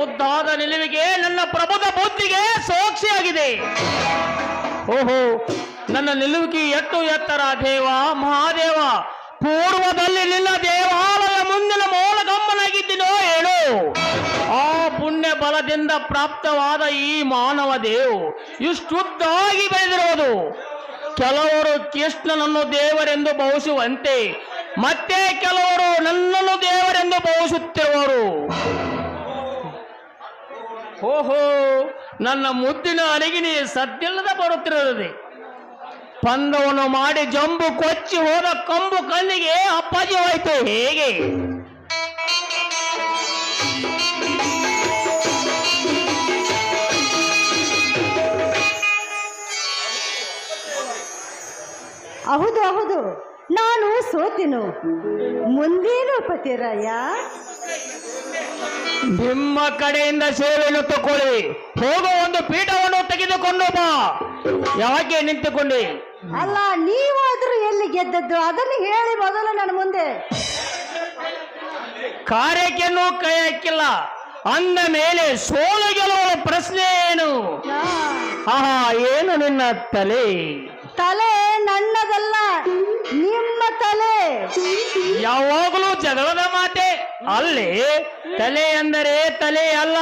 ಮುದ್ದಾದ ನಿಲುವಿಗೆ ನನ್ನ ಪ್ರಬುದ್ಧ ಬುದ್ಧಿಗೆ ಸಾಕ್ಷಿಯಾಗಿದೆ. ಓಹೋ, ನನ್ನ ನಿಲುವಿಗೆ ಎಟ್ಟು ಎತ್ತರ ದೇವ ಮಹಾದೇವ. ಪೂರ್ವದಲ್ಲಿ ನಿನ್ನ ದೇವಾಲಯ ಮುಂದಿನ ಮೂಲಗಮ್ಮನಾಗಿದ್ದೀನೋ ಹೇಳು. ಆ ಪುಣ್ಯ ಬಲದಿಂದ ಪ್ರಾಪ್ತವಾದ ಈ ಮಾನವ ದೇವು ಇಷ್ಟುದ್ದಾಗಿ ಬೆಳೆದಿರುವುದು. ಕೆಲವರು ಕೃಷ್ಣನನ್ನು ದೇವರೆಂದು ಭಾವಿಸುವಂತೆ ಮತ್ತೆ ಕೆಲವರು ನನ್ನನ್ನು ದೇವರೆಂದು ಭಾವಿಸುತ್ತಿರುವರು. ಓಹೋ, ನನ್ನ ಮುದ್ದಿನ ಅರಿಗಿನಿ ಸದ್ದಿಲ್ಲದ ಬರುತ್ತಿರುತ್ತದೆ. ಪಂದವನ್ನು ಮಾಡಿ ಜಂಬು ಕೊಚ್ಚಿ ಹೋದ ಕಂಬು ಕಣ್ಣಿಗೆ ಅಪ್ಪಾಜಿವಾಯಿತು ಹೇಗೆ? ಹೌದು ಹೌದು, ನಾನು ಸೋತಿನು. ಮುಂದೇನು ಪತಿರಾಯ? ನಿಮ್ಮ ಕಡೆಯಿಂದ ಸೇವೆಯನ್ನು ತಕೊಳ್ಳಿ. ಹೋಗೋ ಒಂದು ಪೀಠವನ್ನು ತೆಗೆದುಕೊಂಡು ಬಾ. ಯಾಕೆ ನಿಂತುಕೊಂಡೆ? ಅಲ್ಲ, ನೀವಾದ್ರೂ ಎಲ್ಲಿ ಗೆದ್ದದ್ದು ಅದನ್ನು ಹೇಳಿ ಮೊದಲು ನನ್ನ ಮುಂದೆ. ಕಾರ್ಯಕ್ಕೆನೂ ಕೈ ಹಾಕಿಲ್ಲ ಅಂದ ಮೇಲೆ ಸೋಲು ಗೆಲುವ ಪ್ರಶ್ನೆ ಏನು? ಆಹಾ, ಏನು ನಿನ್ನ ತಲೆ? ತಲೆ ನನ್ನದಲ್ಲ, ನಿಮ್ಮ ತಲೆ. ಯಾವಾಗಲೂ ಜಗಳದ ಮಾತೆ. ಅಲ್ಲಿ ತಲೆ ಎಂದರೆ ತಲೆ ಅಲ್ಲ,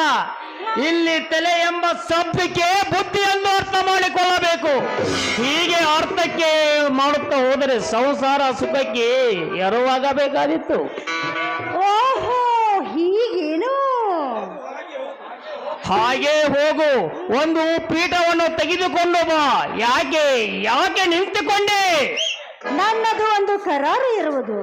ಇಲ್ಲಿ ತಲೆ ಎಂಬ ಶಬ್ದಕ್ಕೆ ಬುದ್ಧಿ ಎಂದು ಅರ್ಥ ಮಾಡಿಕೊಳ್ಳಬೇಕು. ಹೀಗೆ ಅರ್ಥಕ್ಕೆ ಮಾಡುತ್ತಾ ಹೋದರೆ ಸಂಸಾರ ಸುಖಕ್ಕೆ ಎರವಾಗಬೇಕಾದಿತ್ತು. ಓಹೋ, ಹೀಗೇನು? ಹಾಗೆ ಹೋಗು, ಒಂದು ಪೀಠವನ್ನು ತೆಗೆದುಕೊಂಡು ಬಾ. ಯಾಕೆ ಯಾಕೆ ನಿಂತುಕೊಂಡೆ? ನನ್ನದು ಒಂದು ಕರಾರು ಇರುವುದು.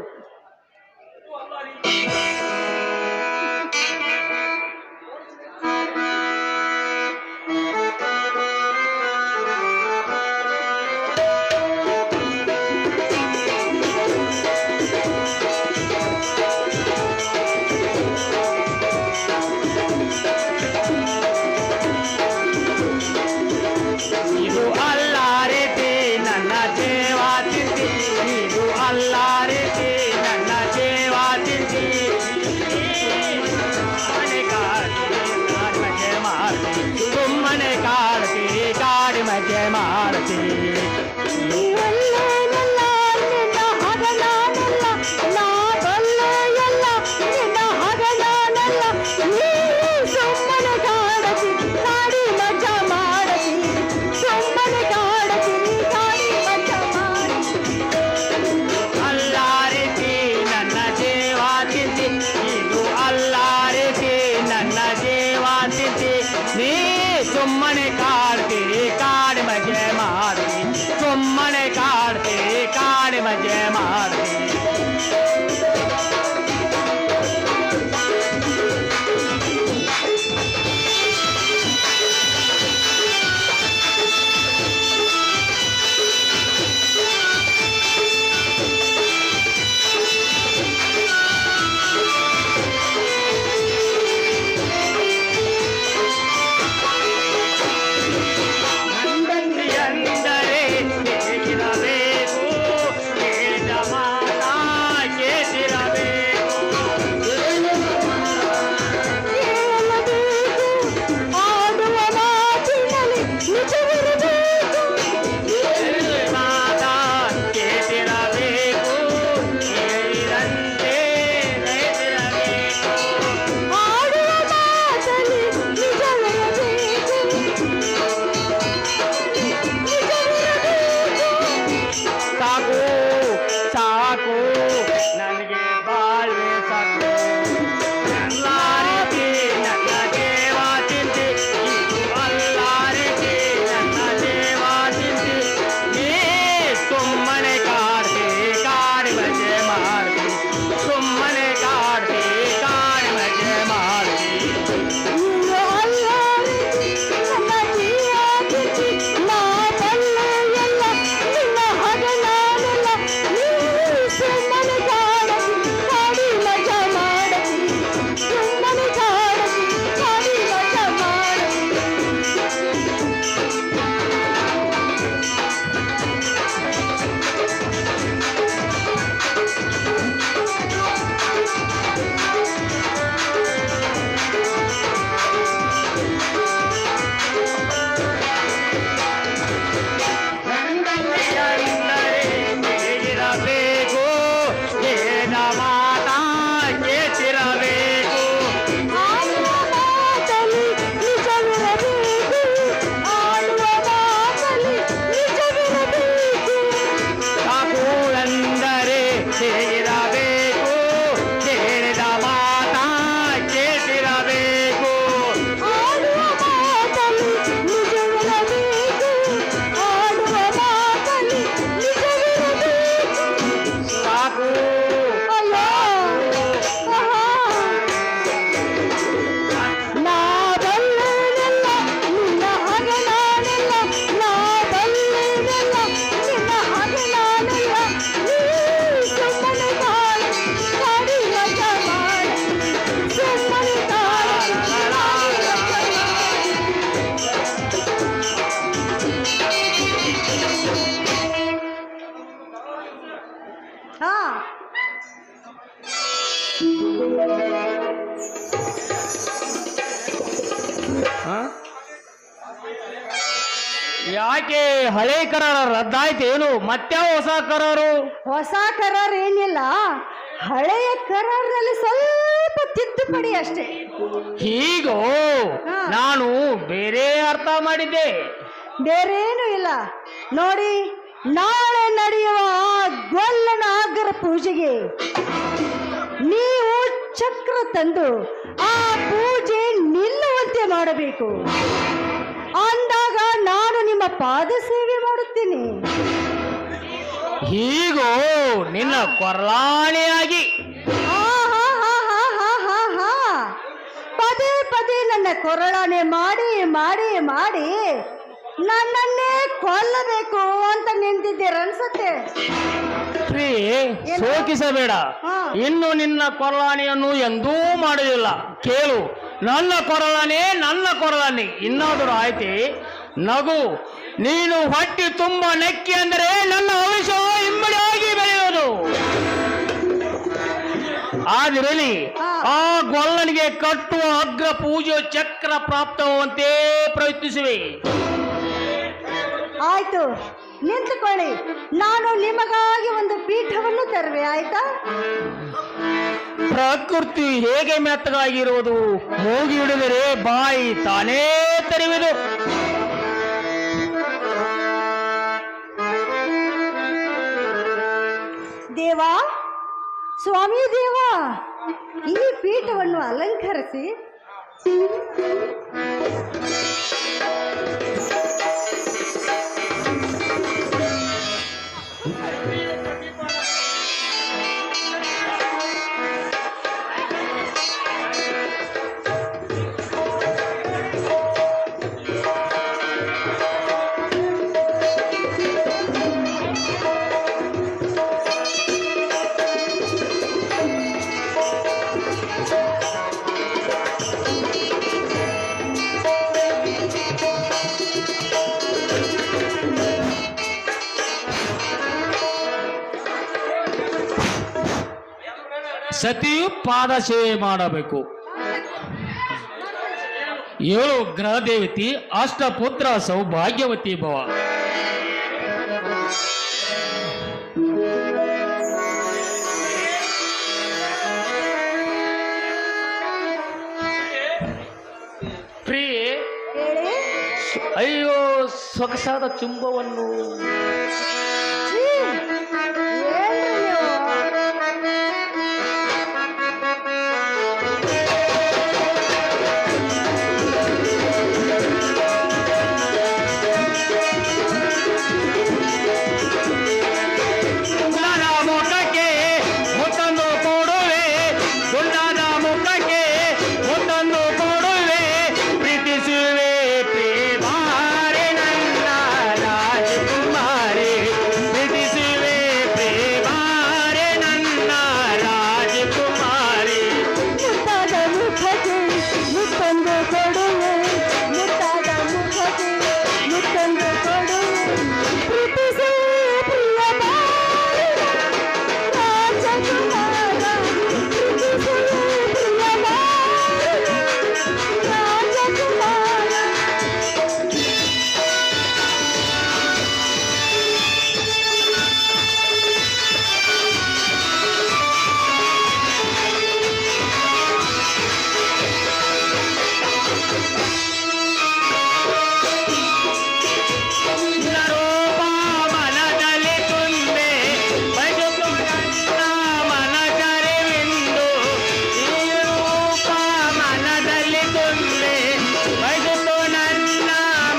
ಇದು ಅಲ್ಲ ರೀತಿ ನನ್ನ ಜೀವಾ ತಿಂತಿ, ಇದು ಅಲ್ಲ ರೀತಿ ನನ್ನ ಜೀವಾ ತಿಂತಿ. ಸುಮ್ಮನೆ ಕಾಡ್ತಿ ಕಾಡಿ ಮಜೆ ಮಾಡ್ತಿ. ಸುಮ್ಮನೆ ಕಾಡ್ತಿ ಕಾಡಿ ಮಜೆ ಮಾಡ್ತಿ, ಸುಮ್ಮನೆ ಕಾಡ್ತಿ ಕಾಡಿ ಮಜೆ ಮಾಡ್ತಿ. ಯಾಕೆ ಹಳೆ ಕರಾರ ರದ್ದಾಯ್ತೇನು? ಮತ್ಯಾವ ಹೊಸ ಕರಾರು? ಹೊಸ ಕರಾರ್ ಏನಿಲ್ಲ, ಹಳೆಯ ಕರಾರ್ನಲ್ಲಿ ಸ್ವಲ್ಪ ತಿದ್ದುಪಡಿ ಅಷ್ಟೇ. ಹೀಗೋ? ಹಾ. ನಾನು ಬೇರೆ ಅರ್ಥ ಮಾಡಿದ್ದೆ. ಬೇರೇನು ಇಲ್ಲ ನೋಡಿ. ನಾಳೆ ನಡೆಯುವ ಆ ಗೊಲ್ಲನ ಆಗರ ಪೂಜೆಗೆ ನೀವು ಚಕ್ರ ತಂದು ಆ ಪೂಜೆ ನಿಲ್ಲುವಂತೆ ಮಾಡಬೇಕು. ಅಂದಾಗ ನಾನು ನಿಮ್ಮ ಪಾದ ಸೇವೆ ಮಾಡುತ್ತೇನೆ. ಹೀಗೋ ನಿನ್ನ ಕೊರಲಾಣಿಯಾಗಿ ಪದೇ ಪದೇ ನನ್ನ ಕೊರಳಾನೆ ಮಾಡಿ ಮಾಡಿ ಮಾಡಿ ನನ್ನನ್ನೇ ಕೊಲ್ಲಬೇಕು ಅಂತ ನಿಂತಿದ್ದೀರ ಅನ್ಸುತ್ತೆ. ಶೋಕಿಸಬೇಡ. ಹಾ. ಇನ್ನು ನಿನ್ನ ಕೊರಲಾಣಿಯನ್ನು ಎಂದೂ ಮಾಡುವುದಿಲ್ಲ. ಕೇಳು, ನನ್ನ ಕೊರಲಾನೆ ನನ್ನ ಕೊರಲಾನೆ. ಇನ್ನಾದರೂ ಆಯ್ತೆ ನಗು. ನೀನು ಹೊಟ್ಟಿ ತುಂಬ ನೆಕ್ಕಿ ಅಂದರೆ ನನ್ನ ಭವಿಷ್ಯ ಇಮ್ಮಡಿಯಾಗಿ ಬೆಳೆಯೋದು. ಆದಿರಲಿ, ಹಾ. ಆ ಗೊಲ್ಲನಿಗೆ ಕಟ್ಟುವ ಅಗ್ರ ಪೂಜೆ ಚಕ್ರ ಪ್ರಾಪ್ತವಂತೆ ಪ್ರಯತ್ನಿಸುವೆ. ಆಯ್ತು, ನಿಂತುಕೊಳ್ಳಿ. ನಾನು ನಿಮಗಾಗಿ ಒಂದು ಪೀಠವನ್ನು ತರುವೆ, ಆಯ್ತಾ? ಪ್ರಕೃತಿ ಹೇಗೆ ಮೆತ್ತಗಾಗಿರುವುದು, ಮೂಗಿ ಹಿಡಿದರೆ ಬಾಯಿ ತಾನೇ ತೆರೆಯುವುದು. ದೇವಾ, ಸ್ವಾಮಿ ದೇವಾ, ಈ ಪೀಠವನ್ನು ಅಲಂಕರಿಸಿ ಸತಿಯು ಪಾದ ಸೇವೆ ಮಾಡಬೇಕು. 7 ಗ್ರಹ ದೇವತಿ, ಅಷ್ಟಪುತ್ರ ಸೌಭಾಗ್ಯವತಿ ಭವ. ಪ್ರಿಯೆ, ಹೇಳಿ. ಅಯ್ಯೋ ಸೊಗಸಾದ ಚುಂಬವನ್ನು ಛೀ, ಏನ್ರಿ ನೀವು? ಗುಂಡಾದ ಮುಖಕ್ಕೆ ಮುತ್ತೊಂದು ಕೊಡುವೆ, ಗುಂಡಾದ ಮುಖಕ್ಕೆ ಮುತ್ತೊಂದು ಕೊಡುವೆ, ಪ್ರೀತಿಸುವೆ ಪ್ರೇಮಾರೆ ನನ್ನ ರಾಜಕುಮಾರಿ, ಪ್ರೀತಿಸುವೆ ಪ್ರೇಮಾರೆ ನನ್ನ ರಾಜಕುಮಾರಿ. ಮುತ್ತಾದ ಮುಖಕ್ಕೆ ಮುತ್ತೊಂದು ಕೊಡುವೆ, ಮುತ್ತಾದ ಮುಖಕ್ಕೆ ಮುತ್ತೊಂದು ಕೊಡುವೆ, ಪ್ರೀತಿಸು ಪ್ರಿಯ ಬಾಳಿನ ರಾಜಕುಮಾರ, ಪ್ರೀತಿಸು ಪ್ರಿಯ ಬಾಳಿನ ರಾಜಕುಮಾರ. ನಿನ್ನ ರೂಪ ಮನದಲ್ಲಿ ತುಂಬೆ ಬದುಕು ನನ್ನ ಮನ ಕರೆವಿಂದು, ಈ ರೂಪ ಮನದಲ್ಲಿ ತುಂಬೆ ಬದುಕು ನನ್ನ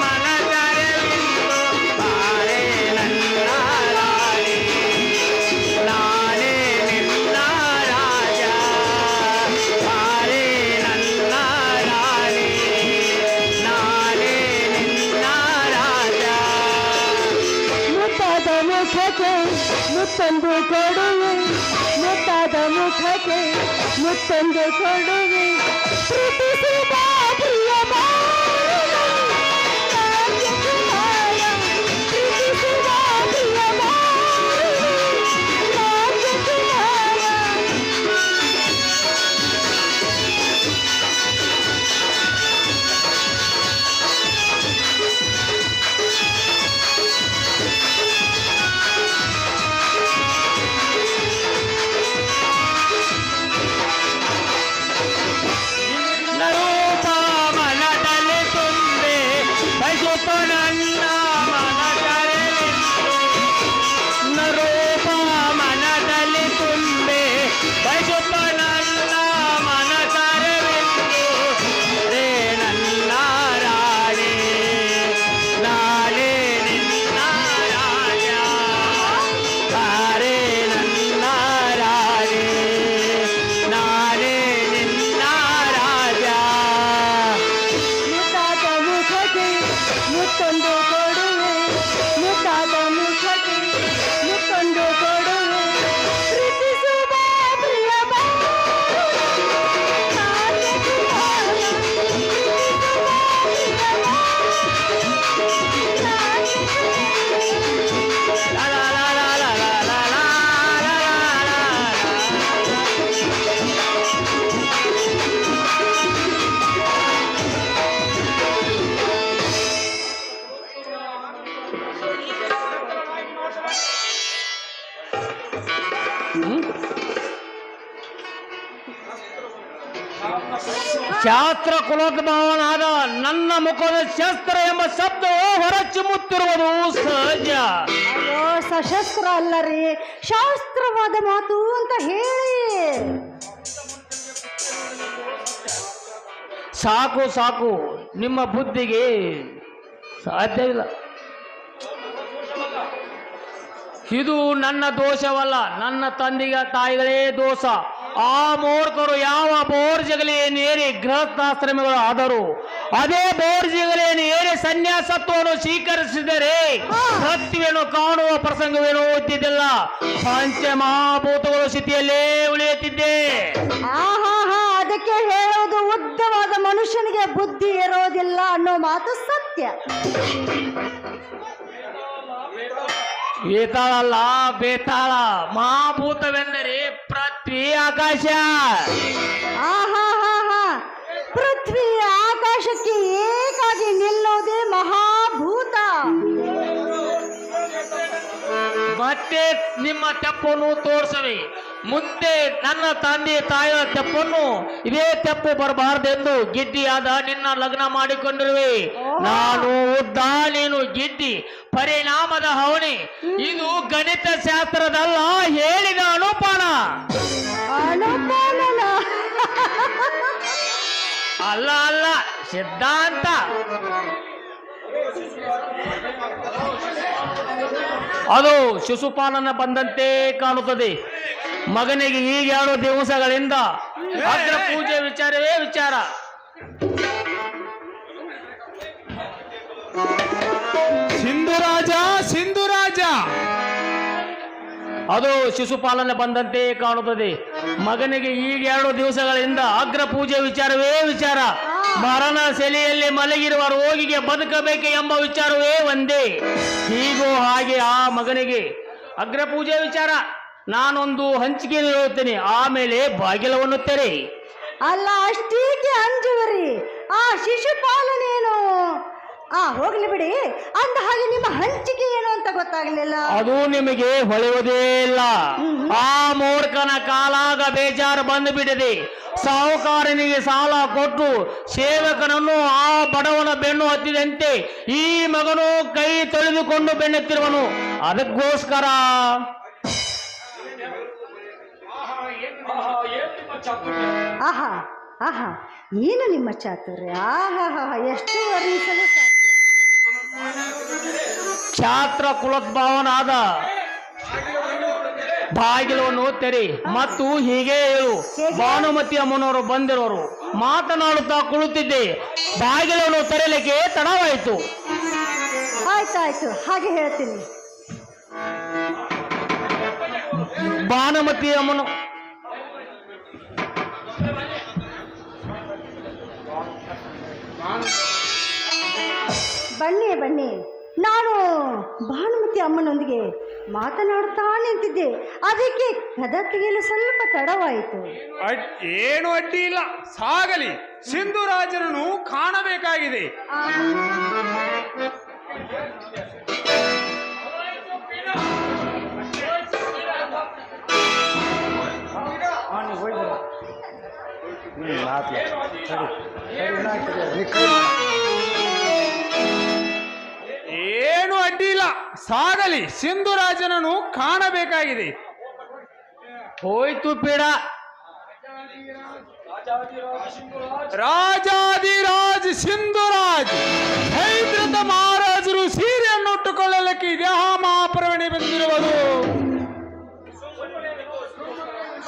ಮನ ಕರೆವಿಂದು, ಬಾಳೆ ನನ್ನ ರಾಣಿ, ನಾನೇ ನಿನ್ನ ರಾಜ, ಬಾಳೆ ನನ್ನ ರಾಣಿ, ನಾನೇ ನಿನ್ನ ರಾಜ. ಮುತ್ತಾದ ಮುಖಕ್ಕೆ ಮುತ್ತೊಂದು ಕೊಡುವೆ, ಮುತ್ತಾದ ಮುಖಕ್ಕೆ ಮುತ್ತೊಂದು ಕೊಡುವೆ, ಪ್ರೀತಿಸು ಬಾ ಪ್ರಿಯ ಬಾಳಿನ ರಾಜಕುಮಾರ, ಪ್ರೀತಿಸು ಬಾ ಪ್ರಿಯ ಬಾಳಿನ ರಾಜಕುಮಾರ. ಶಾಸ್ತ್ರ ಕುಲೋದ್ಭವನಾದ ನನ್ನ ಮುಖದ ಶಸ್ತ್ರ ಎಂಬ ಶಬ್ದವು ಹೊರಚಿಮ್ಮುತ್ತಿರುವುದು ಸಹಜ. ಅಯ್ಯೋ ಸಶಸ್ತ್ರ ಅಲ್ಲ ರೀ, ಶಾಸ್ತ್ರವಾದ ಮಾತು ಅಂತ ಹೇಳಿ. ಸಾಕು ಸಾಕು, ನಿಮ್ಮ ಬುದ್ಧಿಗೆ ಸಾಧ್ಯ ಇಲ್ಲ. ಇದು ನನ್ನ ದೋಷವಲ್ಲ, ನನ್ನ ತಂದೆಗ ತಾಯಿಗಳೇ ದೋಷ. ಆ ಮೂರ್ಖರು ಯಾವ ಬೋರ್ಜಗಲಿಯನ್ನು ಏರಿ ಗೃಹಸ್ಥಾಶ್ರಮಗಳು ಆದರೂ ಅದೇ ಬೋರ್ಜಗಲಿಯನ್ನು ಏರಿ ಸನ್ಯಾಸತ್ವವನ್ನು ಸ್ವೀಕರಿಸಿದರೆ ಸತ್ಯವೇನು ಕಾಣುವ ಪ್ರಸಂಗವೇನು ಓದ್ತಿದ್ದಿಲ್ಲ. ಪಂಚಮಹಾಭೂತಗಳ ಸ್ಥಿತಿಯಲ್ಲೇ ಉಳಿಯುತ್ತಿದ್ದೆ. ಅದಕ್ಕೆ ಹೇಳೋದು, ಉದ್ದವಾದ ಮನುಷ್ಯನಿಗೆ ಬುದ್ಧಿ ಇರೋದಿಲ್ಲ ಅನ್ನೋ ಮಾತು ಸತ್ಯ. ವೇತಾಳಲ್ಲ ಬೇತಾಳ. ಮಹಾಭೂತವೆಂದರೆ ಪೃಥ್ವಿ ಆಕಾಶ. ಪೃಥ್ವಿ ಆಕಾಶಕ್ಕೆ ಏಕಾಗಿ ನಿಲ್ಲೋದೇ ಮಹಾಭೂತ. ಮತ್ತೆ ನಿಮ್ಮ ತೆಪ್ಪನ್ನು ತೋರಿಸವೆ. ಮುಂದೆ ನನ್ನ ತಂದೆ ತಾಯಿಯ ತೆಪ್ಪನ್ನು ಇದೇ ತೆಪ್ಪು ಬರಬಾರದೆಂದು ಗಿಡ್ಡಿಯಾದ ನಿನ್ನ ಲಗ್ನ ಮಾಡಿಕೊಂಡಿರುವೆ. ನಾನು ಉದ್ದ, ನೀನು ಗಿಡ್ಡಿ, ಪರಿಣಾಮದ ಹವಣಿ. ಇದು ಗಣಿತ ಶಾಸ್ತ್ರದಲ್ಲ, ಹೇಳಿದ ಅನುಪಾನ. ಅಲ್ಲ ಅಲ್ಲ, ಸಿದ್ಧಾಂತ. ಅದು ಶಿಶುಪಾಲನ ಬಂದಂತೆ ಕಾಣುತ್ತದೆ. ಮಗನಿಗೆ ಈಗ 2 ದಿವಸಗಳಿಂದ ಅಗ್ರ ಪೂಜೆ ವಿಚಾರವೇ ವಿಚಾರ. ಸಿಂಧುರಾಜ ಸಿಂಧುರಾಜ, ಅದು ಶಿಶುಪಾಲನೆ ಬಂದಂತೆ ಕಾಣುತ್ತದೆ. ಮಗನಿಗೆ ಈಗ 2 ದಿವಸಗಳಿಂದ ಅಗ್ರ ಪೂಜೆ ವಿಚಾರವೇ ವಿಚಾರ. ಮರಣ ಸೆಲೆಯಲ್ಲಿ ಮಲಗಿರುವ ರೋಗಿಗೆ ಬದುಕಬೇಕೆ ಎಂಬ ವಿಚಾರವೇ ಒಂದೇ. ಹೀಗೂ ಹಾಗೆ ಆ ಮಗನಿಗೆ ಅಗ್ರ ಪೂಜೆ ವಿಚಾರ. ನಾನೊಂದು ಹಂಚಿಕೆ ಹೇಳುತ್ತೇನೆ, ಆಮೇಲೆ ಬಾಗಿಲವನ್ನು ತೆರೆ. ಅಲ್ಲ, ಅಷ್ಟೀಕೆ ಅಂಜುವರಿ. ಆ ಶಿಶುಪಾಲನೇನು? ಹೋಗ್ಲಿ ಬಿಡಿ. ಅಂದ ಹಾಗೆ ನಿಮ್ಮ ಹಂಚಿಕೆ ಏನು ಅಂತ ಗೊತ್ತಾಗ್ಲಿಲ್ಲ. ಅದು ನಿಮಗೆ ಹೊಳೆಯುವುದೇ ಇಲ್ಲ. ಆ ಮೂರ್ಖನ ಕಾಲಾಗ ಬೇಜಾರು ಬಂದು ಬಿಡಿದೆ. ಸಾಹುಕಾರನಿಗೆ ಸಾಲ ಕೊಟ್ಟು ಸೇವಕನನ್ನು ಆ ಬಡವನ ಬೆನ್ನು ಹತ್ತಿದಂತೆ ಈ ಮಗನು ಕೈ ತೊಳೆದುಕೊಂಡು ಬೆನ್ನೆತ್ತಿರುವನು. ಅದಕ್ಕೋಸ್ಕರ ಆಹಾ ಆಹಾ, ಏನು ನಿಮ್ಮ ಚಾತುರ್ಯ! ಎಷ್ಟು ವರ್ಣಿಸಲು ಸಾಧ್ಯ. ಕ್ಷಾತ್ರ ಕುಲೋದ್ಭವನಾದ ಬಾಗಿಲನ್ನು ತೆರೆ ಮತ್ತು ಹೀಗೆ ಹೇಳು. ಭಾನುಮತಿ ಅಮ್ಮನವರು ಬಂದಿರೋರು ಮಾತನಾಡುತ್ತಾ ಕುಳಿತಿದ್ದೆ. ಬಾಗಿಲನ್ನು ತೆರೆಯಲಿಕ್ಕೆ ತಡವಾಯಿತು. ಆಯ್ತಾಯ್ತು, ಹಾಗೆ ಹೇಳ್ತೀನಿ. ಭಾನುಮತಿ ಅಮ್ಮನು ಬನ್ನಿ ಬನ್ನಿ. ನಾನು ಭಾನುಮತಿ ಅಮ್ಮನೊಂದಿಗೆ ಮಾತನಾಡ್ತಾ ನಿಂತಿದ್ದೆ, ಅದಕ್ಕೆ ಕದ ತೆಗೆಯಲು ಸ್ವಲ್ಪ ತಡವಾಯಿತು. ಏನು ಅಡ್ಡಿ ಇಲ್ಲ, ಸಾಗಲಿ. ಸಿಂಧುರಾಜನನ್ನು ಕಾಣಬೇಕಾಗಿದೆ. ಏನು ಅಡ್ಡಿ ಇಲ್ಲ, ಸಾಗಲಿ. ಸಿಂಧುರಾಜನನ್ನು ಕಾಣಬೇಕಾಗಿದೆ. ಹೋಯ್ತು ಪೀಡ. ರಾಜಾದಿರಾಜ್ ಸಿಂಧುರಾಜ್ ಹೈದ್ರತ ಮಹಾರಾಜರು ಸೀರೆಯನ್ನು ಉಟ್ಟುಕೊಳ್ಳಲಿಕ್ಕೆ ದೇಹ ಮಹಾಪ್ರವಣೆ ಬಂದಿರುವುದು.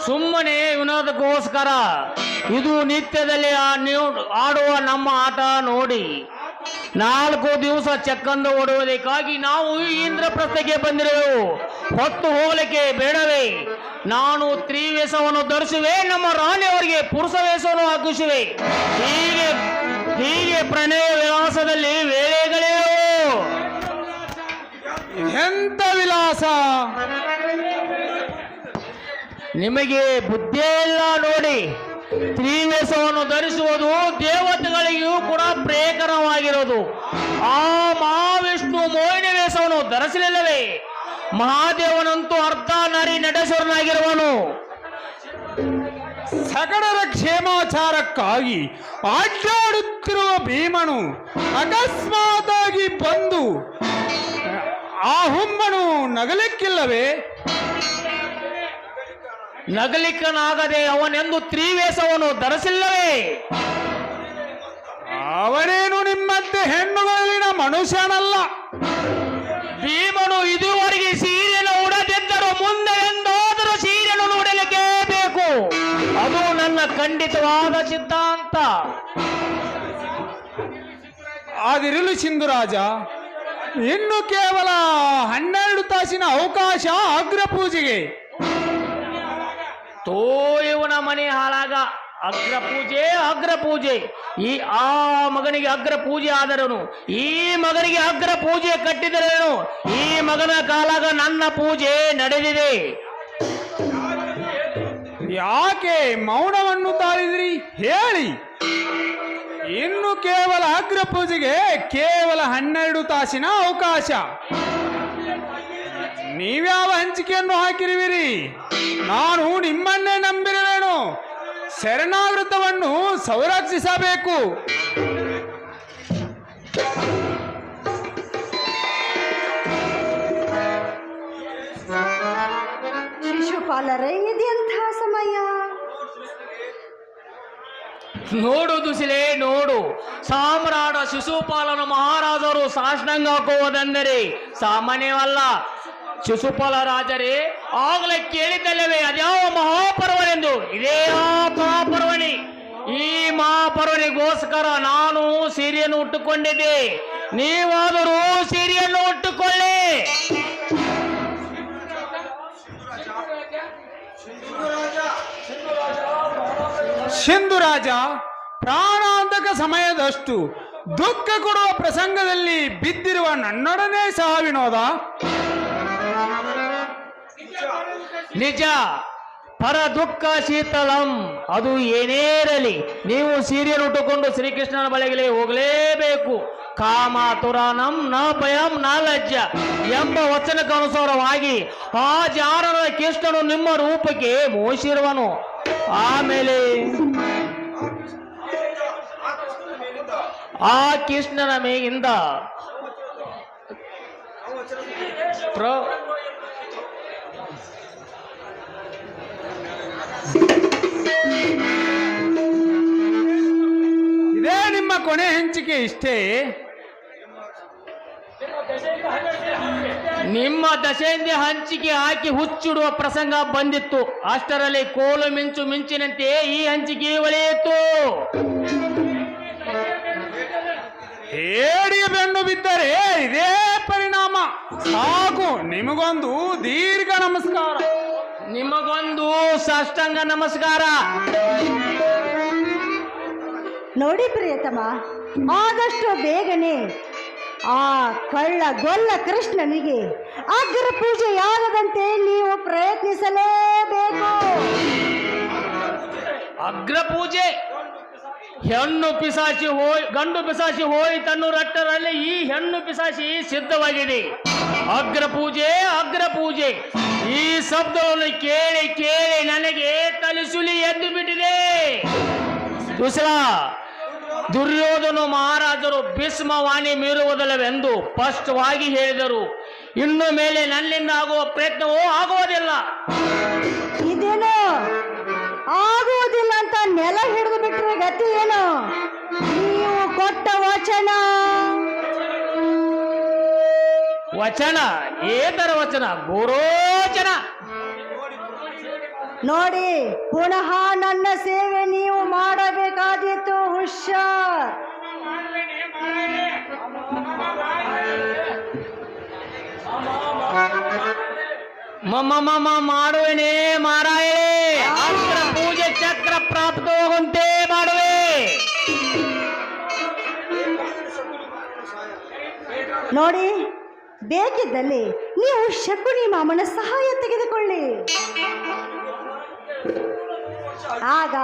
ಸುಮ್ಮನೆ ವಿನೋದಕ್ಕೋಸ್ಕರ. ಇದು ನಿತ್ಯದಲ್ಲಿ ಆಡುವ ನಮ್ಮ ಆಟ ನೋಡಿ. 4 ದಿವಸ ಚಕ್ಕಂದು ಓಡುವುದಕ್ಕಾಗಿ ನಾವು ಇಂದ್ರಪ್ರಸ್ಥಕ್ಕೆ ಬಂದಿರುವೆವು. ಹೊತ್ತು ಹೋಗಲಿಕ್ಕೆ ಬೇಡವೇ? ನಾನು ತ್ರಿವೇಷವನ್ನು ಧರಿಸುವೆ, ನಮ್ಮ ರಾಣಿಯವರಿಗೆ ಪುರುಷ ವೇಷವನ್ನು ಹಾಕಿಸುವೆ. ಹೀಗೆ ಪ್ರಣಯ ವಿಲಾಸದಲ್ಲಿ ವೇಳೆಗಳೇ. ಎಂತ ವಿಲಾಸ! ನಿಮಗೆ ಬುದ್ಧಿಯೇ ಇಲ್ಲ ನೋಡಿ. ತ್ರಿವೇಷವನ್ನು ಧರಿಸುವುದು ದೇವತೆಗಳಿಗೂ ಕೂಡ ಪ್ರೇಕರವಾಗಿರೋದು. ಆ ಮಹಾವಿಷ್ಣು ಮೋಹಿನಿ ವೇಷವನ್ನು ಧರಿಸಲಿಲ್ಲವೇ? ಮಹಾದೇವನಂತೂ ಅರ್ಧ ನಾರಿ ನಡೆಸೋರನಾಗಿರುವನು. ಸಕಲರ ಕ್ಷೇಮಾಚಾರಕ್ಕಾಗಿ ಅಡ್ಡಾಡುತ್ತಿರುವ ಭೀಮನು ಅಕಸ್ಮಾತಾಗಿ ಬಂದು ಆ ಹುಮ್ಮನು ನಗಲಿಕ್ಕಿಲ್ಲವೇ? ನಗಲಿಕ್ಕನಾಗದೆ ಅವನೆಂದು ತ್ರಿವೇಷವನ್ನು ಧರಿಸಿಲ್ಲವೇ? ಅವನೇನು ನಿಮ್ಮಂತೆ ಹೆಣ್ಣುಗಳಲ್ಲಿನ ಮನುಷ್ಯನಲ್ಲ. ಭೀಮನು ಇದುವರೆಗೆ ಸೀರೆಯನ್ನು ಉಡದಿದ್ದರೂ ಮುಂದೆ ಎಂದಾದರೂ ಸೀರೆಯನ್ನು ಉಡಲಿಕ್ಕೆ ಬೇಕು. ಅದು ನನ್ನ ಖಂಡಿತವಾದ ಸಿದ್ಧಾಂತ. ಆದಿರಲು ಸಿಂಧುರಾಜ, ಇನ್ನು ಕೇವಲ 12 ತಾಸಿನ ಅವಕಾಶ ಅಗ್ರ ಪೂಜೆಗೆ. ತೋ ಇವನ ಮನೆ ಹಾಳಾಗ ಅಗ್ರ ಪೂಜೆ ಆ ಮಗನಿಗೆ ಅಗ್ರ ಪೂಜೆ ಆದರನು, ಈ ಮಗನಿಗೆ ಅಗ್ರ ಪೂಜೆ ಕಟ್ಟಿದರೇನು? ಈ ಮಗನ ಕಾಲಾಗ ನನ್ನ ಪೂಜೆ ನಡೆದಿದೆ. ಯಾಕೆ ಮೌನವನ್ನು ತಾಳಿದ್ರಿ ಹೇಳಿ? ಇನ್ನು ಕೇವಲ ಅಗ್ರ ಪೂಜೆಗೆ ಕೇವಲ 12 ತಾಸಿನ ಅವಕಾಶ. ನೀವ್ಯಾವ ಹಂಚಿಕೆಯನ್ನು ಹಾಕಿರುವಿರಿ? ನಾನು ನಿಮ್ಮನ್ನೇ ನಂಬಿರುವೆನು. ಶರಣಾಗೃತವನ್ನು ಸಂರಕ್ಷಿಸಬೇಕು. ಶಿಶುಪಾಲರೇ, ಇದೆಂಥ ಸಮಯ? ನೋಡು ದುಸಿಲೆ, ನೋಡು. ಸಾಮ್ರಾಟ ಶಿಶುಪಾಲನ ಮಹಾರಾಜರು ಸಾಷ್ಟಾಂಗ ಹಾಕುವುದೆಂದರೆ ಸಾಮಾನ್ಯವಲ್ಲ. ಶಿಶುಪಾಲ ರಾಜರೇ, ಆಗಲೇ ಕೇಳಿದ್ದಲ್ಲವೇ ಅದ್ಯಾವ ಮಹಾಪರ್ವನೆಂದು? ಇದೇ ಆ ಮಹಾಪರ್ವಣಿ. ಈ ಮಹಾಪರ್ವನಿಗೋಸ್ಕರ ನಾನು ಸೀರೆಯನ್ನು ಉಟ್ಟುಕೊಂಡಿದ್ದೆ. ನೀವಾದರೂ ಸೀರೆಯನ್ನು ಉಟ್ಟುಕೊಳ್ಳಿ. ಸಿಂಧುರಾಜ, ಪ್ರಾಣಾಂತಕ ಸಮಯದಷ್ಟು ದುಃಖ ಕೊಡುವ ಪ್ರಸಂಗದಲ್ಲಿ ಬಿದ್ದಿರುವ ನನ್ನೊಡನೆ ಸಹ ವಿನೋದ. ನಿಜ, ಪರ ದುಃಖ ಶೀತಲಂ. ಅದು ಏನೇ ಇರಲಿ, ನೀವು ಸೀರೆಯನ್ನು ಉಟ್ಟುಕೊಂಡು ಶ್ರೀಕೃಷ್ಣನ ಬಳಿಗೆ ಹೋಗಲೇಬೇಕು. ಕಾಮಾತುರಾನಂ ನ ಭಯಂ ನ ಲಜ್ಜ ಎಂಬ ವಚನಕ್ಕನುಸಾರವಾಗಿ ಆ ಜಾರನ ಕೃಷ್ಣನು ನಿಮ್ಮ ರೂಪಕ್ಕೆ ಮೋಹಿಸಿರುವನು. ಆಮೇಲೆ ಆ ಕೃಷ್ಣನ ಮೇಗಿಂದ ಇದೇ ನಿಮ್ಮ ಕೊನೆ ಹಂಚಿಕೆ ಇಷ್ಟೇ? ನಿಮ್ಮ ದಶೆಯಿಂದ ಹಂಚಿಕೆ ಹಾಕಿ ಹುಚ್ಚಿಡುವ ಪ್ರಸಂಗ ಬಂದಿತ್ತು. ಅಷ್ಟರಲ್ಲಿ ಕೋಲು ಮಿಂಚು ಮಿಂಚಿನಂತೆ ಈ ಹಂಚಿಕೆ ಒಳೆಯಿತು. ಹೇಡಿಯ ಬೆನ್ನು ಬಿದ್ದರೆ ಇದೇ ಪರಿಣಾಮ. ಸಾಕು, ನಿಮಗೊಂದು ದೀರ್ಘ ನಮಸ್ಕಾರ. ನಿಮಗೊಂದು ಸಾಷ್ಟಾಂಗ ನಮಸ್ಕಾರ. ನೋಡಿ ಪ್ರಿಯತಮ, ಆದಷ್ಟು ಬೇಗನೆ ಆ ಕಳ್ಳ ಗೊಲ್ಲ ಕೃಷ್ಣನಿಗೆ ಅಗ್ರ ಪೂಜೆಯಾಗದಂತೆ ನೀವು ಪ್ರಯತ್ನಿಸಲೇಬೇಕು. ಅಗ್ರ ಪೂಜೆ? ಹೆಣ್ಣು ಪಿಸಾಚಿ ಗಂಡು ಪಿಸಾಚಿ ಹೋಯಿತನ್ನು ರಟ್ಟರಲ್ಲಿ ಈ ಹೆಣ್ಣು ಪಿಸಾಚಿ ಸಿದ್ಧವಾಗಿದೆ. ಅಗ್ರ ಪೂಜೆ, ಅಗ್ರ ಪೂಜೆ, ಈ ಶಬ್ದವನ್ನು ಕೇಳಿ ಕೇಳಿ ನನಗೆ ತಲೆಸುಲಿ ಎದ್ದು ಬಿಟ್ಟಿದೆ. ದುರ್ಯೋಧನ ಮಹಾರಾಜರು ಭೀಷ್ಮವಾಣಿ ಮೀರುವುದಿಲ್ಲವೆಂದು ಸ್ಪಷ್ಟವಾಗಿ ಹೇಳಿದರು. ಇನ್ನು ಮೇಲೆ ನನ್ನಿಂದ ಆಗುವ ಪ್ರಯತ್ನವೂ ಆಗುವುದಿಲ್ಲ. ಇದೇನು ಆಗುವುದಿಲ್ಲ ಅಂತ ನೆಲ ಹಿಡಿದು ಬಿಟ್ರೆ ಗತಿ ಏನು? ನೀವು ಕೊಟ್ಟ ವಚನ ಏತರ ವಚನ? ಗುರೋಚನ. ನೋಡಿ, ಪುನಃ ನನ್ನ ಸೇವೆ ನೀವು ಮಾಡಬೇಕಾದೀತು. ಹುಷಾರ್. ಮಾಡುವೆನೇ ಮಾರಾಯೇ. ಅಗ್ರ ಪೂಜೆ ಚಕ್ರ ಪ್ರಾಪ್ತವಾಗುವಂತೆ ಮಾಡುವೆ. ನೋಡಿ, ಬೇಕಿದ್ದಲ್ಲಿ ನೀವು ಶಕುನಿ ಮಾಮನ ಸಹಾಯ ತೆಗೆದುಕೊಳ್ಳಿ. ಆಗ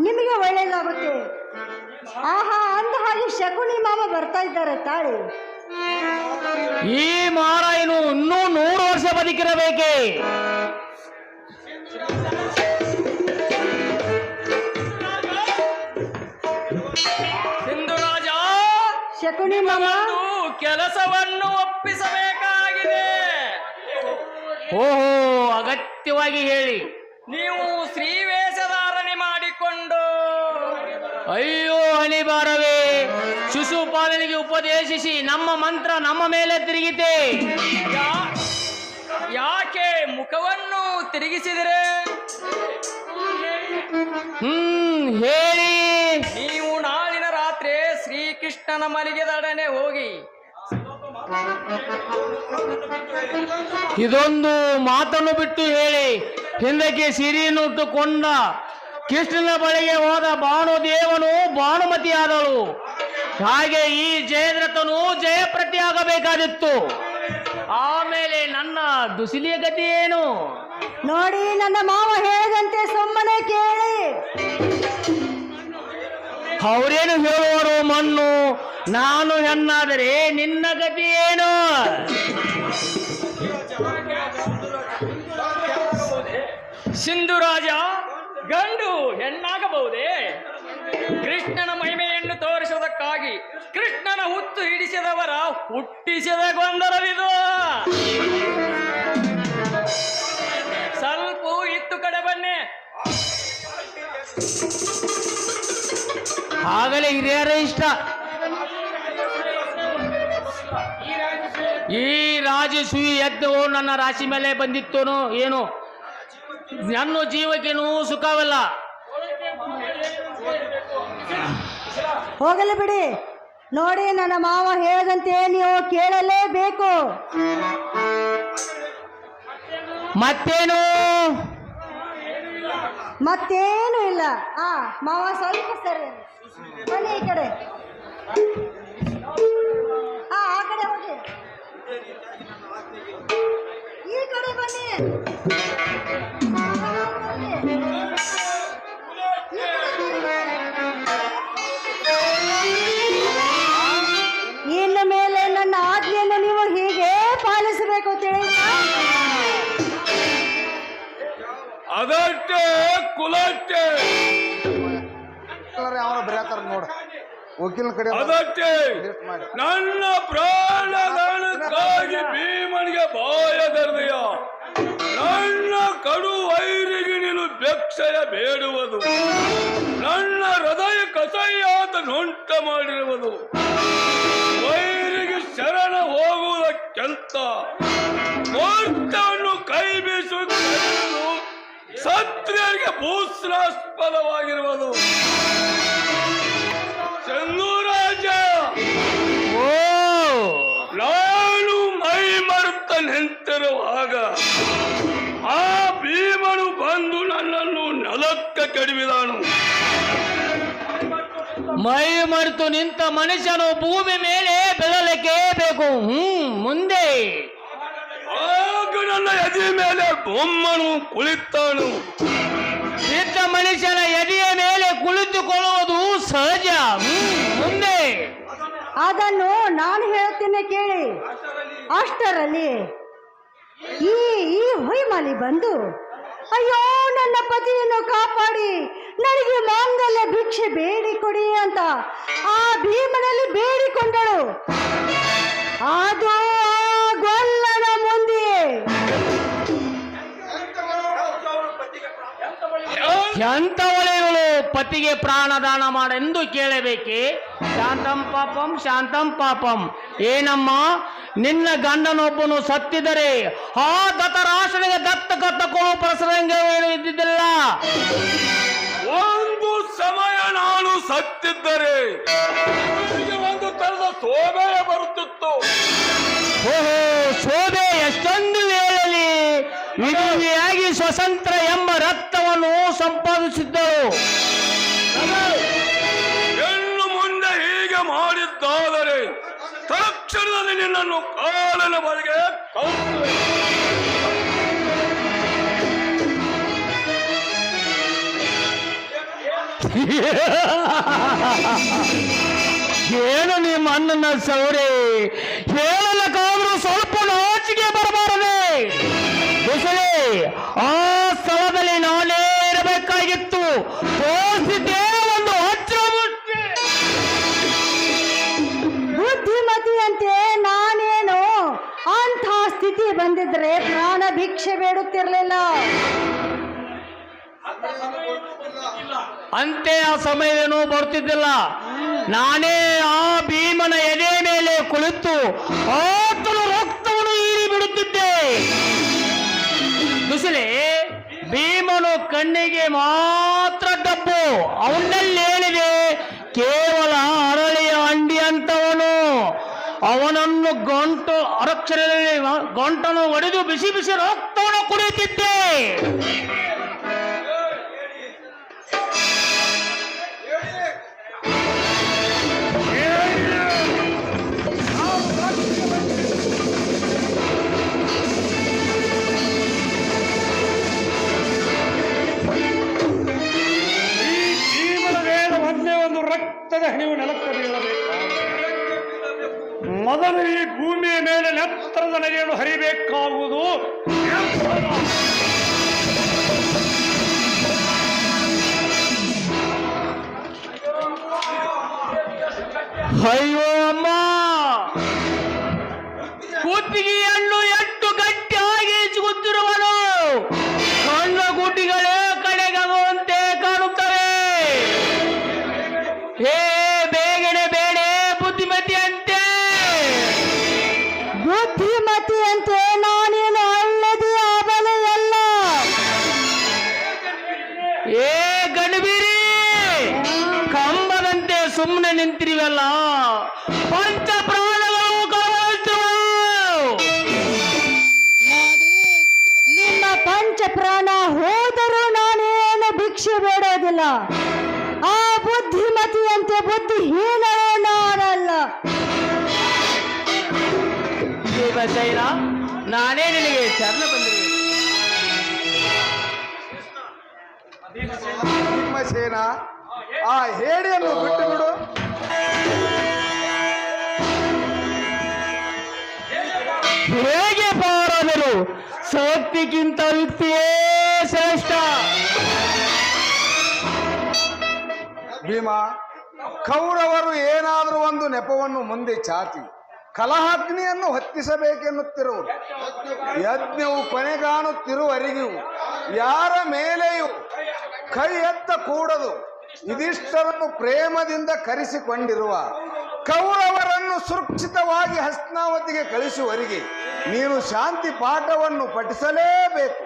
ನಿಮಗೆ ಒಳ್ಳೆಯದಾಗುತ್ತೆ. ಆಹಾ, ಅಂದ ಹಾಗೆ ಶಕುನಿ ಮಾಮ ಬರ್ತಾ ಇದ್ದಾರೆ ತಾಳಿ. ಈ ಮಾರಾಯನು ಇನ್ನೂ 100 ವರ್ಷ ಒಪ್ಪಿಸಿರಬೇಕೆ? ಸಿಂಧುರಾಜ, ಶಕುನಿ ಮಾಮ, ಒಂದು ಕೆಲಸವನ್ನು ಒಪ್ಪಿಸಬೇಕಾಗಿದೆ. ಓಹೋ, ಅಗತ್ಯವಾಗಿ ಹೇಳಿ. ನೀವು ಶ್ರೀವೇಷಧಾರಣೆ ಮಾಡಿಕೊಂಡು ಅಯ್ಯೋ ಹಣಿಬಾರವೇ, ಶಿಶುಪಾಲನಿಗೆ ಉಪದೇಶಿಸಿ ನಮ್ಮ ಮಂತ್ರ ನಮ್ಮ ಮೇಲೆ ತಿರುಗಿತೆ. ಯಾಕೆ ಮುಖವನ್ನು ತಿರುಗಿಸಿದರೆ? ಹೇಳಿ. ನೀವು ನಾಳಿನ ರಾತ್ರಿ ಶ್ರೀಕೃಷ್ಣನ ಮಲಿಗೆದೊಡನೆ ಹೋಗಿ ಇದೊಂದು ಮಾತನ್ನು ಬಿಟ್ಟು ಹೇಳಿ. ಹಿಂದಕ್ಕೆ ಸಿರಿಯನ್ನು ಉಟ್ಟುಕೊಂಡ ಕೃಷ್ಣನ ಬಳಿಗೆ ಹೋದ ಭಾನುದೇವನು ಭಾನುಮತಿಯಾದಳು. ಹಾಗೆ ಈ ಜಯದ್ರಥನು ಜಯಪ್ರತಿಯಾಗಬೇಕಾದಿತ್ತು. ಆಮೇಲೆ ನನ್ನ ದುಸಿಲಿಯ ಗತಿ ಏನು? ನೋಡಿ, ನನ್ನ ಮಾವ ಹೇಳಿದಂತೆ ಸುಮ್ಮನೆ ಕೇಳಿ. ಅವರೇನು ಹೇಳುವರು ಮಣ್ಣು, ನಾನು ಹೆಣ್ಣಾದರೆ ನಿನ್ನ ಗತಿ ಏನು? ಸಿಂಧುರಾಜ, ಗಂಡು ಹೆಣ್ಣಾಗಬಹುದೇ? ಕೃಷ್ಣನ ಮಹಿಮೆಯನ್ನು ತೋರಿಸುವುದಕ್ಕಾಗಿ ಕೃಷ್ಣನ ಹುತ್ತು ಹಿಡಿಸಿದವರ ಹುಟ್ಟಿಸಿದ ಗೊಂದಲವಿದು. ಸ್ವಲ್ಪ ಇತ್ತು ಕಡೆ ಬನ್ನಿ. ಆಗಲೇ ಹಿರಿಯರ ಇಷ್ಟ. ಈ ರಾಜಸೂಯಿ ಯಜ್ಞವು ನನ್ನ ರಾಶಿ ಮೇಲೆ ಬಂದಿತ್ತೇನೋ ಏನು? ನನ್ನ ಜೀವಕ್ಕೇನೂ ಸುಖವಿಲ್ಲ. ಹೋಗಲಿ ಬಿಡಿ. ನೋಡಿ, ನನ್ನ ಮಾವ ಹೇಳಿದಂತೆ ನೀವು ಕೇಳಲೇಬೇಕು. ಮತ್ತೇನು? ಮತ್ತೇನು ಇಲ್ಲ. ಮಾವ ಸ್ವಲ್ಪ ಸರಿ ಬನ್ನಿ ಈ ಕಡೆ. ಆ ಕಡೆ ಹೋಗಿ, ಈ ಕಡೆ ಬನ್ನಿ. ಇನ್ನು ಮೇಲೆ ನನ್ನ ಆಜ್ಞೆಯನ್ನು ನೀವು ಹೀಗೆ ಪಾಲಿಸಬೇಕು ತಿಳಿ. ಅದಷ್ಟೇ ಕುಲಕ್ಕೆ ಅವನು ಬರೆಯತ್ತಾರ ನೋಡ, ವಕೀಲ ಕಡೆ ಅದಷ್ಟೇ ನನ್ನ ಪ್ರಾಣದಾನಕ್ಕಾಗಿ ಭೀಮನಿಗೆ ಬಾಯದರ್ದೆಯ ನನ್ನ ಕಡು ವೈರಿಗೆ ನೀನು ಭಿಕ್ಷೆಯ ಬೇಡುವುದು, ನನ್ನ ಹೃದಯ ಕಸಯ್ಯಾತ ನೊಂಟ ಮಾಡಿರುವುದು, ವೈರಿಗೆ ಶರಣ ಹೋಗುವುದಕ್ಕೆಂತ ಮೋಕ್ಷವನ್ನು ಕೈ ಬೀಸುವುದು ಸತ್ರಿಯರಿಗೆ ಭೂಸ್ರಾಸ್ಪದವಾಗಿರುವುದು. ಚಂದೂರಾಜ, ಓ, ನಾನು ಮೈ ಮರುತ್ತ ನಿಂತಿರುವಾಗ ಆ ಭೀಮನು ಬಂದು ನನ್ನನ್ನು ನೆಲಕ್ಕೆ ಕೆಡವಿದನು. ಮೈ ಮರೆತು ನಿಂತ ಮನುಷ್ಯನು ಭೂಮಿ ಮೇಲೆ ಬೆಳಲಿಕ್ಕೆ ಬೇಕು. ಮುಂದೆ ಆಗ ನನ್ನ ಎದೆ ಮೇಲೆ ಬೊಮ್ಮನು ಕುಳಿತಾನು. ಇದ್ದ ಮನುಷ್ಯನ ಎದೆಯ ಮೇಲೆ ಕುಳಿತುಕೊಳ್ಳುವುದು ಸಹಜ. ಮುಂದೆ ಅದನ್ನು ನಾನು ಹೇಳುತ್ತೇನೆ ಕೇಳಿ. ಅಷ್ಟರಲ್ಲಿ ಈ ಹೊಯ್ಮಲಿ ಬಂದು, ಅಯ್ಯೋ ನನ್ನ ಪತಿಯನ್ನು ಕಾಪಾಡಿ ನನಗೆ ಮಾಂಗಲ್ಯ ಭಿಕ್ಷೆ ಬೇಡಿಕೊಡಿ ಅಂತ ಆ ಭೀಮನಲ್ಲಿ ಬೇಡಿಕೊಂಡಳು. ಅದು ಆ ಗೊಲ್ಲನ ಮುಂದೆ ಎಂಥವಳೆ ಇವಳು ಪತಿಗೆ ಪ್ರಾಣದಾನ ಮಾಡೆಂದು ಕೇಳಬೇಕೆ? ಶಾಂತಂ ಪಾಪಂ ಶಾಂತಂ ಪಾಪಂ. ಏನಮ್ಮ, ನಿನ್ನ ಗಂಡನೊಬ್ಬನು ಸತ್ತಿದರೆ ಆ ದತ್ತರಾಷ್ಟ್ರನಿಗೆ ದತ್ತಕೊಳು ಪ್ರಸಂಗವೇನು ಇದ್ದಿದ್ದಿಲ್ಲ. ಒಂದು ಸಮಯ ನಾನು ಸತ್ತಿದ್ದರೆ ಒಂದು ತರದ ಶೋಭೆ ಬರುತ್ತಿತ್ತು. ಓಹೋ, ಶೋಭೆ ಎಷ್ಟೊಂದು ವೇಳೆಯಲ್ಲಿ ವಿಧಿಯಾಗಿ ಸ್ವತಂತ್ರ ಎಂಬ ರಕ್ತವನ್ನು ಸಂಪಾದಿಸಿದ್ದಳು. ಇನ್ನು ಮುಂದೆ ಹೀಗೆ ಮಾಡಿದ್ದಾದರೆ ತಕ್ಷಣದಲ್ಲಿ ನಿನ್ನನ್ನು ಕಾಲಿನ ಬಳಿಗೆ ಕಳುಹಿಸುವೆ. ಏನು ನಿಮ್ಮ ಅಣ್ಣನ ಸೌರೆ ಹೇಳಲಕ್ಕಾದ್ರೂ ಸ್ವಲ್ಪ ನಾಚಿಕೆ ಬರಬಾರದೆ. ಆ ಸ್ಥಳದಲ್ಲಿ ನಾನೇ ಇರಬೇಕಾಗಿತ್ತು. ತೋರಿಸಿದ್ದೇ ಒಂದು ವಜ್ರಮೂರ್ತಿ. ಬುದ್ಧಿಮತಿಯಂತೆ ನಾನೇನು ಅಂಥ ಸ್ಥಿತಿ ಬಂದಿದ್ರೆ ಪ್ರಾಣ ಭಿಕ್ಷೆ ಬೇಡುತ್ತಿರಲಿಲ್ಲ. ಅಂತೆ ಆ ಸಮಯವೇನೂ ಬರುತ್ತಿದ್ದಿಲ್ಲ. ನಾನೇ ಆ ಭೀಮನ ಎದೆ ಮೇಲೆ ಕುಳಿತು ಆತನ ರಕ್ತವನ್ನು ಹೀರಿ ಬಿಡುತ್ತಿದ್ದೆ. ದುಸಲೆ ಭೀಮನು ಕಣ್ಣಿಗೆ ಮಾತ್ರ ಡಬ್ಬು. ಅವನಲ್ಲಿ ಹೇಳಿದೆ ಕೇವಲ ಅರಳಿಯ ಅಂಡಿ ಅಂತವನು. ಅವನನ್ನು ಗಂಟನ್ನು ಒಡೆದು ಬಿಸಿ ಬಿಸಿ ರಕ್ತವನ್ನು ಕುಡಿಯುತ್ತಿದ್ದೆ. ರಕ್ತದ ಹಣಿವು ನೆಲಕ್ಕೆ ಬೀಳಬೇಕು. ಮೊದಲು ಈ ಭೂಮಿಯ ಮೇಲೆ ನೆತ್ತರದ ನದಿಯನ್ನು ಹರಿಬೇಕಾಗುವುದು. ಅಯ್ಯೋ ಅಮ್ಮ, ಕುತ್ತಿಗೆಯನ್ನು ಎಷ್ಟು ಗಟ್ಟಿಯಾಗಿ ಚಿಗುತ್ತಿರುವನು. ಕಣ್ಣ ಗುಡ್ಡಿಗಳೇ ಕಡೆಗಗುವಂತೆ ಕಾಣುತ್ತವೆ. ಹೇ ಬೇಗನೆ ಬೇಡೆ ಬುದ್ಧಿಮತಿಯಂತೆ. ಬುದ್ಧಿಮತಿಯಂತೆ ನಾನೇನು ಅಲ್ಲದೆ ಅಬಲೆಯಲ್ಲ. ಏ ಗಣಬೀರಿ, ಕಂಬದಂತೆ ಸುಮ್ಮನೆ ನಿಂತಿರುವಲ್ಲ. ಪಂಚ ಪ್ರಾಣಗಳು ಕಳವಳಿಸುವ. ನಿಮ್ಮ ಪಂಚ ಪ್ರಾಣ ಹೋದರೂ ನಾನೇನು ಭಿಕ್ಷೆ ಬೇಡೋದಿಲ್ಲ. ಆ ಬುದ್ಧಿಮತಿಯಂತೆ ಬುದ್ಧಿಹೀನವೇ ನಾನಲ್ಲ. ಭೀಮಸೇನ, ನಾನೇ ನಿನಗೆ ಶರಣ ಬಂದಿರುವೆ. ಭೀಮಸೇನ, ಆ ಹೇಡಿಯನ್ನು ಬಿಟ್ಟು ಬಿಡು. ಹೇಗೆ ಪಾರಾದರು? ಶಕ್ತಿಗಿಂತ ಯುಕ್ತಿಯೇ ಶ್ರೇಷ್ಠ. ಭೀಮ, ಕೌರವರು ಏನಾದರೂ ಒಂದು ನೆಪವನ್ನು ಮುಂದೆ ಚಾಚಿ ಕಲಹಾಗ್ನಿಯನ್ನು ಹೊತ್ತಿಸಬೇಕೆನ್ನುತ್ತಿರುವುದು. ಯಜ್ಞವು ಕೊನೆಗಾಣುತ್ತಿರುವವರೆಗೂ ಯಾರ ಮೇಲೆಯೂ ಕೈ ಎತ್ತ ಕೂಡದು. ಇದಿಷ್ಟರನ್ನು ಪ್ರೇಮದಿಂದ ಕರೆಸಿಕೊಂಡಿರುವ ಕೌರವರನ್ನು ಸುರಕ್ಷಿತವಾಗಿ ಹಸ್ತಿನಾವತಿಗೆ ಕಳಿಸುವವರೆಗೆ ನೀನು ಶಾಂತಿ ಪಾಠವನ್ನು ಪಠಿಸಲೇಬೇಕು.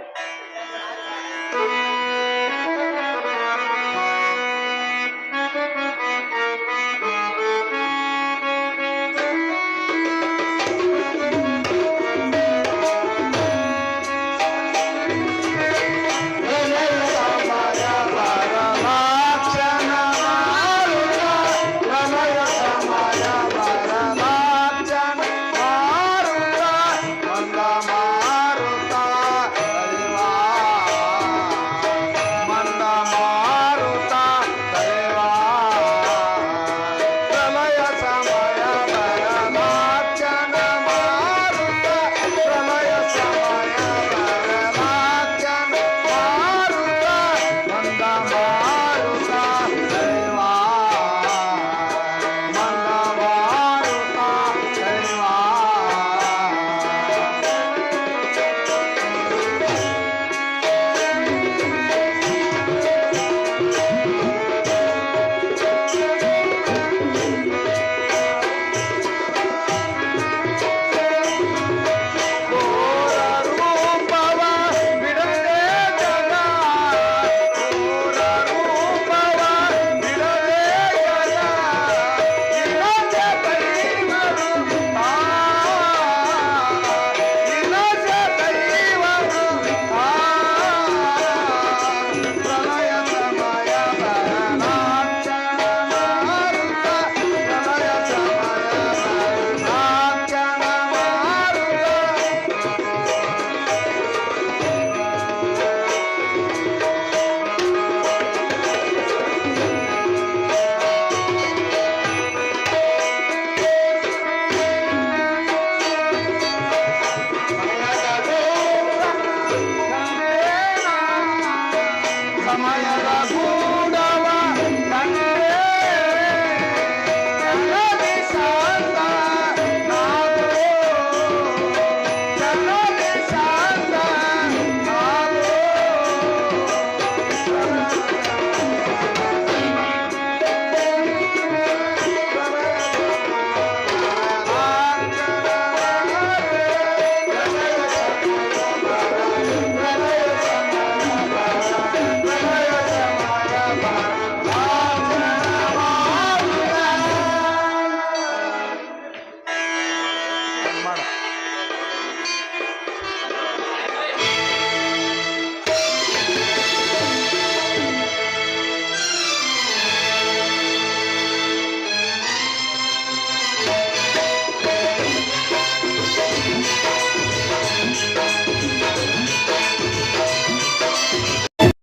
ಸಮಯದ